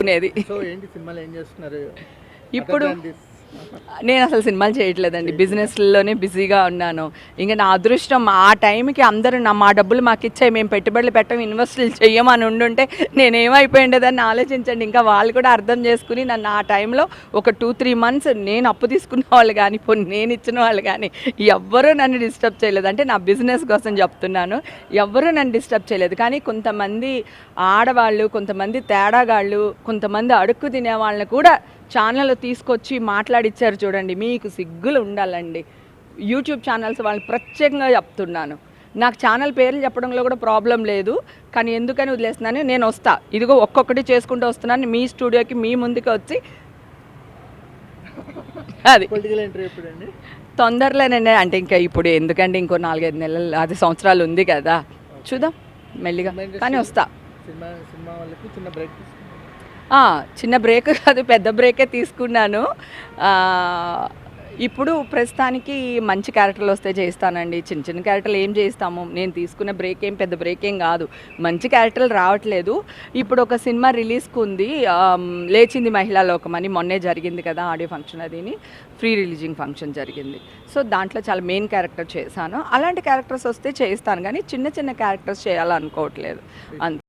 అనేది. సో ఏంటి సినిమాలో ఏం చేస్తున్నారు? ఇప్పుడు Other than this, నేను అసలు సినిమాలు చేయట్లేదండి, బిజినెస్లోనే బిజీగా ఉన్నాను. ఇంకా నా అదృష్టం ఆ టైంకి అందరూ మా డబ్బులు మాకు ఇచ్చాయి, మేము పెట్టుబడులు పెట్టం, ఇన్వెస్ట్లు చెయ్యమని ఉండుంటే నేనేమైపోయి ఉండేదని ఆలోచించండి. ఇంకా వాళ్ళు కూడా అర్థం చేసుకుని నన్ను ఆ టైంలో ఒక 2-3 మంత్స్ నేను అప్పు తీసుకున్న వాళ్ళు కానీ పోనీ నేను ఇచ్చిన వాళ్ళు కానీ ఎవ్వరూ నన్ను డిస్టర్బ్ చేయలేదు. అంటే నా బిజినెస్ కోసం చెప్తున్నాను, ఎవ్వరూ నన్ను డిస్టర్బ్ చేయలేదు. కానీ కొంతమంది ఆడవాళ్ళు, కొంతమంది తేడాగాళ్ళు, కొంతమంది అడుక్కు తినే వాళ్ళని కూడా ఛానల్ తీసుకొచ్చి మాట్లాడిచ్చారు చూడండి. మీకు సిగ్గులు ఉండాలండి. యూట్యూబ్ ఛానల్స్ వాళ్ళని ప్రత్యేకంగా చెప్తున్నాను. నాకు ఛానల్ పేర్లు చెప్పడంలో కూడా ప్రాబ్లం లేదు, కానీ ఎందుకని వదిలేస్తున్నాను. నేను వస్తా, ఇదిగో ఒక్కొక్కటి చేసుకుంటూ వస్తున్నాను మీ స్టూడియోకి, మీ ముందుకు వచ్చి. అది పొలిటికల్ ఎంట్రీ ఎప్పుడండి? తొందరలోనే, అంటే ఇంకా ఇప్పుడు ఎందుకంటే ఇంకో 4-5 నెలలు, 10 సంవత్సరాలు ఉంది కదా, చూద్దాం మెల్లిగా, కానీ వస్తా. సినిమా వాళ్ళకి చిన్న బ్రేక్ చిన్న బ్రేక్ కాదు, పెద్ద బ్రేకే తీసుకున్నాను. ఇప్పుడు ప్రస్తుతానికి మంచి క్యారెక్టర్లు వస్తే చేస్తానండి. చిన్న చిన్న క్యారెక్టర్లు ఏం చేస్తాము, నేను తీసుకున్న బ్రేక్ ఏం పెద్ద బ్రేక్ ఏం కాదు, మంచి క్యారెక్టర్లు రావట్లేదు. ఇప్పుడు ఒక సినిమా రిలీజ్కి ఉంది, లేచింది మహిళా లోకం అని, మొన్నే జరిగింది కదా ఆడియో ఫంక్షన్, అదిని ఫ్రీ రిలీజింగ్ ఫంక్షన్ జరిగింది. సో దాంట్లో చాలా మెయిన్ క్యారెక్టర్ చేశాను. అలాంటి క్యారెక్టర్స్ వస్తే చేస్తాను, కానీ చిన్న చిన్న క్యారెక్టర్స్ చేయాలనుకోవట్లేదు అంతే.